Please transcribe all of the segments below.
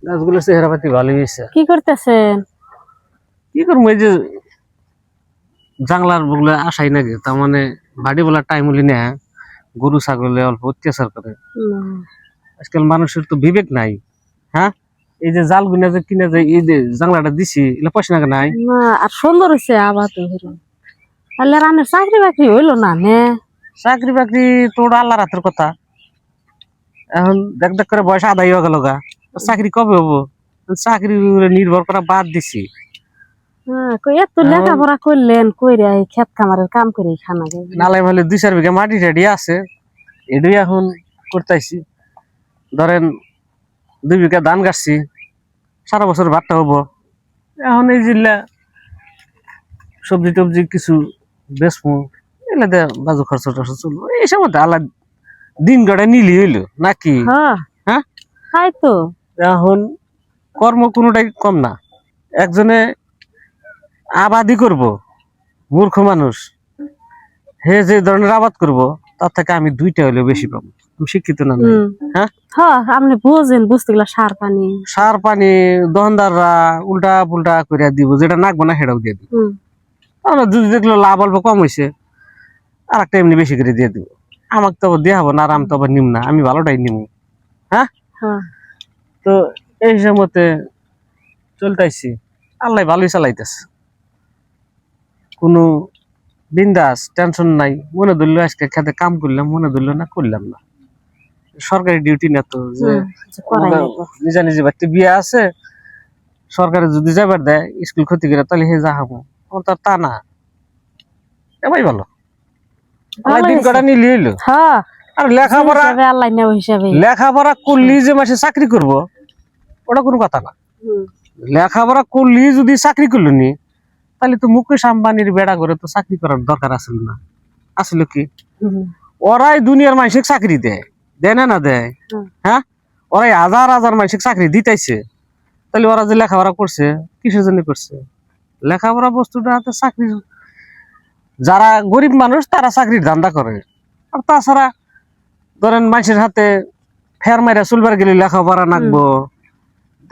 গাছগুলোর চেহারা পাতি ভালোই হয়েছে। কি করতেছেন? কি করবো, এই যে জাংলার বগুলো আসাই নাকি, তার মানে বাড়ি বলা টাইম হলি না, গরু ছাগলে অল্প অত্যাচার করে। আজকাল মানুষের তো বিবেক নাই। হ্যাঁ, এই যে জাল গুনা যে কিনে যে এই যে জাংলাটা দিছি, এগুলো পয়সা নাকি নাই। না, আর সুন্দর হয়েছে আবার তো তাহলে রানের চাকরি বাকরি হইলো না নে? চাকরি বাকরি তোর আল্লাহ রাতের কথা। এখন দেখ দেখ করে বয়স আদায় হয়ে গেল গা, চাকরি কবে হবো? চাকরি নির্ভর করা বাদ দিছি। এত লেখাপড়া করলেন, কইরা এই ক্ষেত খামারের কাম করে খানা যাবে। নালাই ভালে 2-4 বিঘা মাটি রেডি আছে, এটাই এখন করতেছি। ধরেন 2 বিঘা ধান গাছছি, সারা বছর ভাতটা হবো। এখন এই জিল্লা সবজি টবজি কিছু বেচবো, এগুলা দিয়ে বাজু খরচ টরচ চলবো। এই সময় আল্লাহ দিন গড়ে নিলি হইলো নাকি? হ্যাঁ, তাই তো। এখন কর্ম কোনোটাই কম না। একজনে আবাদি করব, মূর্খ মানুষ, হে যে ধরনের আবাদ করব, তার থেকে আমি 2টা হইলেও বেশি পাবো। আমি শিক্ষিত না? হ্যাঁ, আপনি বুঝেন, বুঝতে গেলে সার পানি দোকানদাররা উল্টা পুল্টা করে দিব, যেটা নাকবো না সেটাও দিয়ে দিব। আমরা যদি দেখলো লাভ অল্প কম হয়েছে, আর একটা এমনি বেশি করে দিয়ে দিব। আমাকে তো দেওয়া হবো না, আর আমি তো আবার নিম না, আমি ভালোটাই নিব। হ্যাঁ, তো এই হিসাবে চলতেছি, আল্লাহ ভালোই চালাইতেছে, কোনো বিন্দাস টেনশন নাই। মনে ধরলো আজকে খেতে কাম করলাম, মনে ধরলো না করলাম না। সরকারি ডিউটি না তো, যে নিজা নিজে বাড়িতে বিয়ে আছে, সরকারে যদি যাবার দেয় স্কুল ক্ষতি করে, তাহলে হে যা হবো। আমার তো তা না, এবাই ভালো দিন কটা নিলি হইলো। আর লেখাপড়া করলি যে মাসে চাকরি করব, ওটা কোনো কথা না। লেখাপড়া করলি যদি চাকরি করলো নি, তাহলে তো মুকেশ আম্বানির বেড়া করে তো চাকরি করার দরকার আসলে না। আসলে কি ওরাই দুনিয়ার মানুষকে চাকরি দেয়, দেয় না দেয়? হ্যাঁ, ওরাই হাজার হাজার মানুষকে চাকরি দিতেছে। তাহলে ওরা যে লেখাপড়া করছে কিসের জন্য করছে? লেখাপড়া বস্তুটা হাতে চাকরি, যারা গরিব মানুষ তারা চাকরির ধান্দা করে। আর তাছাড়া ধরেন মানুষের হাতে ফের মাইরা চলবার গেলে লেখাপড়া নাকবো,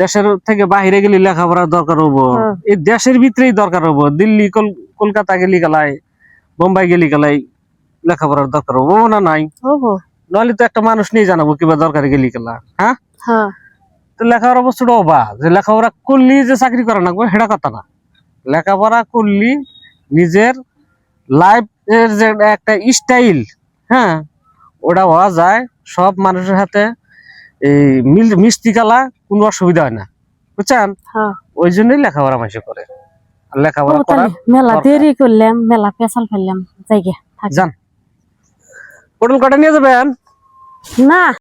দেশের থেকে বাহিরে গেলে লেখাপড়া দরকার হবো, এই দেশের ভিতরেই দরকার হবো। দিল্লি কলকাতা গেলি গেলাই, বোম্বাই গেলি গেলাই লেখাপড়ার দরকার হবো না নাই? নইলে তো একটা মানুষ নিয়ে জানাবো কিবা দরকার গেলি গেলা। হ্যাঁ, তো লেখাপড়া বস্তুটা অবা, যে লেখাপড়া করলি যে চাকরি করা নাকবো সেটা কথা না। লেখাপড়া করলি নিজের লাইফ এর যে একটা স্টাইল, হ্যাঁ, ওটা হওয়া যায়। সব মানুষের হাতে এই মিষ্টি কালা কোনো অসুবিধা হয় না, বুঝছেন? ওই জন্যই লেখাপড়া মানুষ করে। লেখাপড়া করা মেলা দেরি করলাম, মেলা পেছাল ফেললাম, যাই গে যান। পটল কাটা নিয়ে যাবেন না?